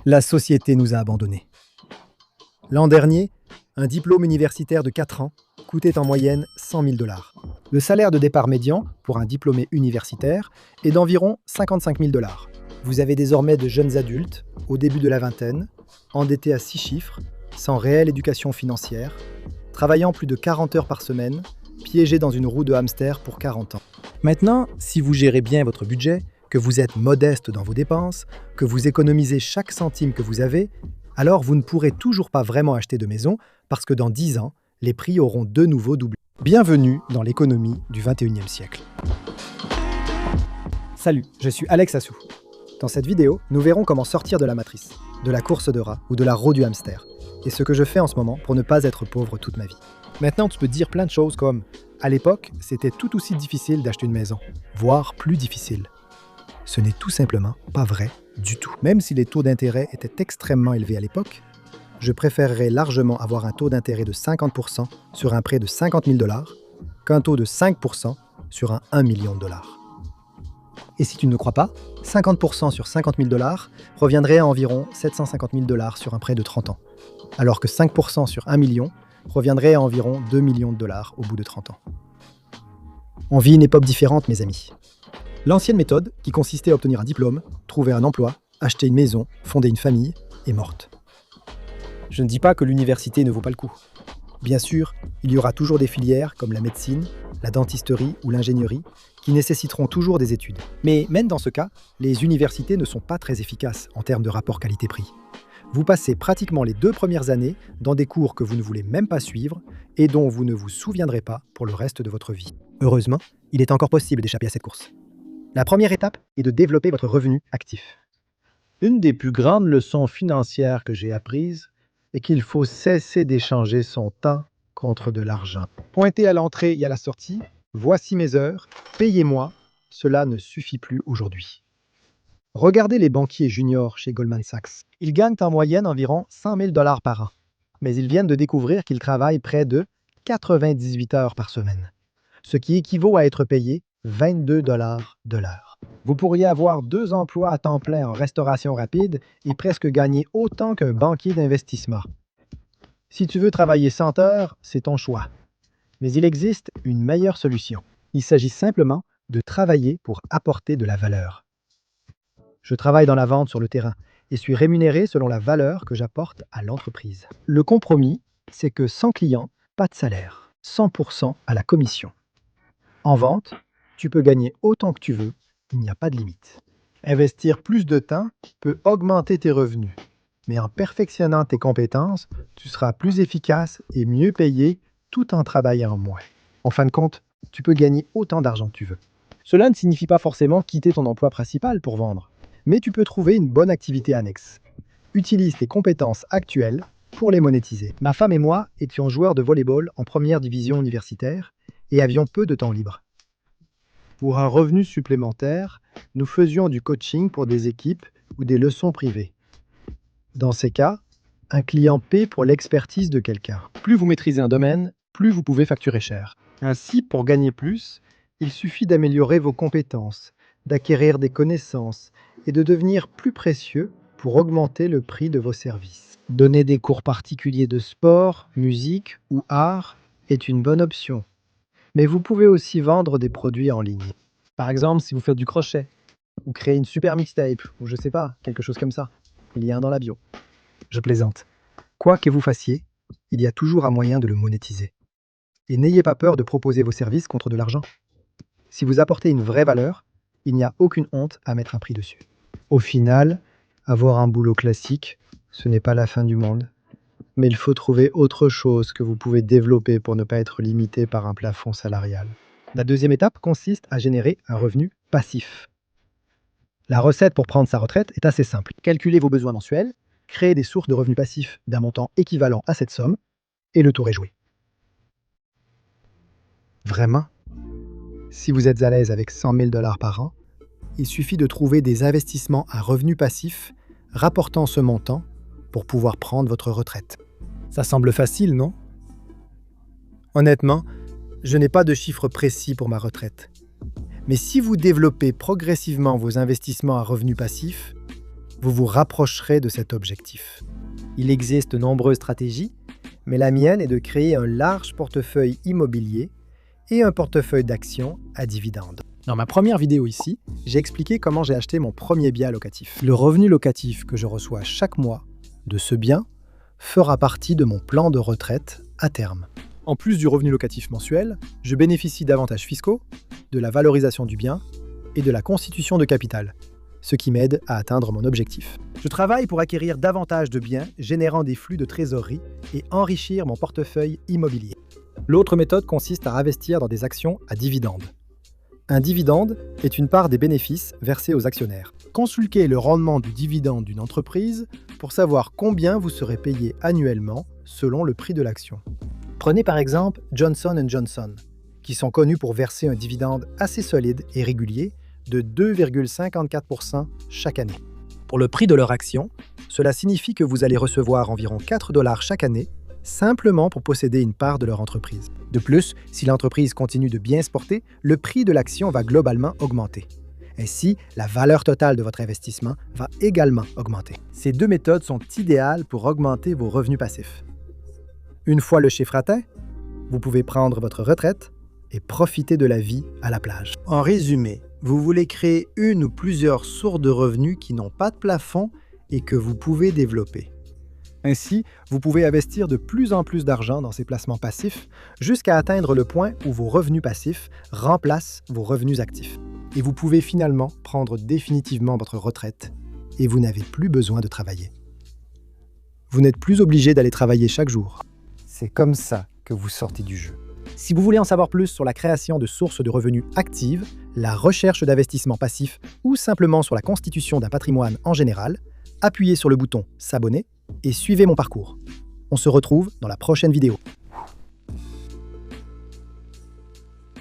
La société nous a abandonnés. L'an dernier, un diplôme universitaire de 4 ans coûtait en moyenne 100 000 $. Le salaire de départ médian pour un diplômé universitaire est d'environ 55 000 $. Vous avez désormais de jeunes adultes, au début de la vingtaine, endettés à 6 chiffres, sans réelle éducation financière, travaillant plus de 40 heures par semaine, piégés dans une roue de hamster pour 40 ans. Maintenant, si vous gérez bien votre budget, que vous êtes modeste dans vos dépenses, que vous économisez chaque centime que vous avez, alors vous ne pourrez toujours pas vraiment acheter de maison parce que dans 10 ans, les prix auront de nouveau doublé. Bienvenue dans l'économie du 21e siècle. Salut, je suis Alex Assou. Dans cette vidéo, nous verrons comment sortir de la matrice, de la course de rat ou de la roue du hamster, et ce que je fais en ce moment pour ne pas être pauvre toute ma vie. Maintenant, tu peux dire plein de choses comme « à l'époque, c'était tout aussi difficile d'acheter une maison, voire plus difficile ». Ce n'est tout simplement pas vrai du tout. Même si les taux d'intérêt étaient extrêmement élevés à l'époque, je préférerais largement avoir un taux d'intérêt de 50% sur un prêt de 50 000 $ qu'un taux de 5% sur un 1 million de dollars. Et si tu ne me crois pas, 50% sur 50 000 $ reviendrait à environ 750 000 $ sur un prêt de 30 ans, alors que 5% sur 1 million reviendrait à environ 2 millions de dollars au bout de 30 ans. On vit une époque différente, mes amis. L'ancienne méthode, qui consistait à obtenir un diplôme, trouver un emploi, acheter une maison, fonder une famille, est morte. Je ne dis pas que l'université ne vaut pas le coup. Bien sûr, il y aura toujours des filières comme la médecine, la dentisterie ou l'ingénierie qui nécessiteront toujours des études. Mais même dans ce cas, les universités ne sont pas très efficaces en termes de rapport qualité-prix. Vous passez pratiquement les 2 premières années dans des cours que vous ne voulez même pas suivre et dont vous ne vous souviendrez pas pour le reste de votre vie. Heureusement, il est encore possible d'échapper à cette course. La première étape est de développer votre revenu actif. Une des plus grandes leçons financières que j'ai apprises est qu'il faut cesser d'échanger son temps contre de l'argent. Pointez à l'entrée et à la sortie, voici mes heures, payez-moi, cela ne suffit plus aujourd'hui. Regardez les banquiers juniors chez Goldman Sachs. Ils gagnent en moyenne environ 100 000 $ par an, mais ils viennent de découvrir qu'ils travaillent près de 98 heures par semaine, ce qui équivaut à être payé 22 $ de l'heure. Vous pourriez avoir 2 emplois à temps plein en restauration rapide et presque gagner autant qu'un banquier d'investissement. Si tu veux travailler 100 heures, c'est ton choix. Mais il existe une meilleure solution. Il s'agit simplement de travailler pour apporter de la valeur. Je travaille dans la vente sur le terrain et suis rémunéré selon la valeur que j'apporte à l'entreprise. Le compromis, c'est que sans client, pas de salaire, 100% à la commission. En vente, tu peux gagner autant que tu veux, il n'y a pas de limite. Investir plus de temps peut augmenter tes revenus, mais en perfectionnant tes compétences, tu seras plus efficace et mieux payé tout en travaillant moins. En fin de compte, tu peux gagner autant d'argent que tu veux. Cela ne signifie pas forcément quitter ton emploi principal pour vendre, mais tu peux trouver une bonne activité annexe. Utilise tes compétences actuelles pour les monétiser. Ma femme et moi étions joueurs de volley-ball en première division universitaire et avions peu de temps libre. Pour un revenu supplémentaire, nous faisions du coaching pour des équipes ou des leçons privées. Dans ces cas, un client paie pour l'expertise de quelqu'un. Plus vous maîtrisez un domaine, plus vous pouvez facturer cher. Ainsi, pour gagner plus, il suffit d'améliorer vos compétences, d'acquérir des connaissances et de devenir plus précieux pour augmenter le prix de vos services. Donner des cours particuliers de sport, musique ou art est une bonne option. Mais vous pouvez aussi vendre des produits en ligne. Par exemple, si vous faites du crochet, ou créer une super mixtape, ou je sais pas, quelque chose comme ça. Il y a un dans la bio. Je plaisante. Quoi que vous fassiez, il y a toujours un moyen de le monétiser. Et n'ayez pas peur de proposer vos services contre de l'argent. Si vous apportez une vraie valeur, il n'y a aucune honte à mettre un prix dessus. Au final, avoir un boulot classique, ce n'est pas la fin du monde. Mais il faut trouver autre chose que vous pouvez développer pour ne pas être limité par un plafond salarial. La deuxième étape consiste à générer un revenu passif. La recette pour prendre sa retraite est assez simple. Calculez vos besoins mensuels, créez des sources de revenus passifs d'un montant équivalent à cette somme, et le tour est joué. Vraiment? Si vous êtes à l'aise avec 100 000 $ par an, il suffit de trouver des investissements à revenus passifs rapportant ce montant pour pouvoir prendre votre retraite. Ça semble facile, non? Honnêtement, je n'ai pas de chiffre précis pour ma retraite. Mais si vous développez progressivement vos investissements à revenus passifs, vous vous rapprocherez de cet objectif. Il existe de nombreuses stratégies, mais la mienne est de créer un large portefeuille immobilier et un portefeuille d'actions à dividendes. Dans ma première vidéo ici, j'ai expliqué comment j'ai acheté mon premier bien locatif. Le revenu locatif que je reçois chaque mois de ce bien fera partie de mon plan de retraite à terme. En plus du revenu locatif mensuel, je bénéficie d'avantages fiscaux, de la valorisation du bien et de la constitution de capital, ce qui m'aide à atteindre mon objectif. Je travaille pour acquérir davantage de biens générant des flux de trésorerie et enrichir mon portefeuille immobilier. L'autre méthode consiste à investir dans des actions à dividendes. Un dividende est une part des bénéfices versés aux actionnaires. Consultez le rendement du dividende d'une entreprise pour savoir combien vous serez payé annuellement selon le prix de l'action. Prenez par exemple Johnson & Johnson, qui sont connus pour verser un dividende assez solide et régulier de 2,54% chaque année. Pour le prix de leur action, cela signifie que vous allez recevoir environ 4 $ chaque année, simplement pour posséder une part de leur entreprise. De plus, si l'entreprise continue de bien se porter, le prix de l'action va globalement augmenter. Ainsi, la valeur totale de votre investissement va également augmenter. Ces deux méthodes sont idéales pour augmenter vos revenus passifs. Une fois le chiffre atteint, vous pouvez prendre votre retraite et profiter de la vie à la plage. En résumé, vous voulez créer une ou plusieurs sources de revenus qui n'ont pas de plafond et que vous pouvez développer. Ainsi, vous pouvez investir de plus en plus d'argent dans ces placements passifs jusqu'à atteindre le point où vos revenus passifs remplacent vos revenus actifs. Et vous pouvez finalement prendre définitivement votre retraite et vous n'avez plus besoin de travailler. Vous n'êtes plus obligé d'aller travailler chaque jour. C'est comme ça que vous sortez du jeu. Si vous voulez en savoir plus sur la création de sources de revenus actives, la recherche d'investissements passifs ou simplement sur la constitution d'un patrimoine en général, appuyez sur le bouton « S'abonner » et suivez mon parcours. On se retrouve dans la prochaine vidéo.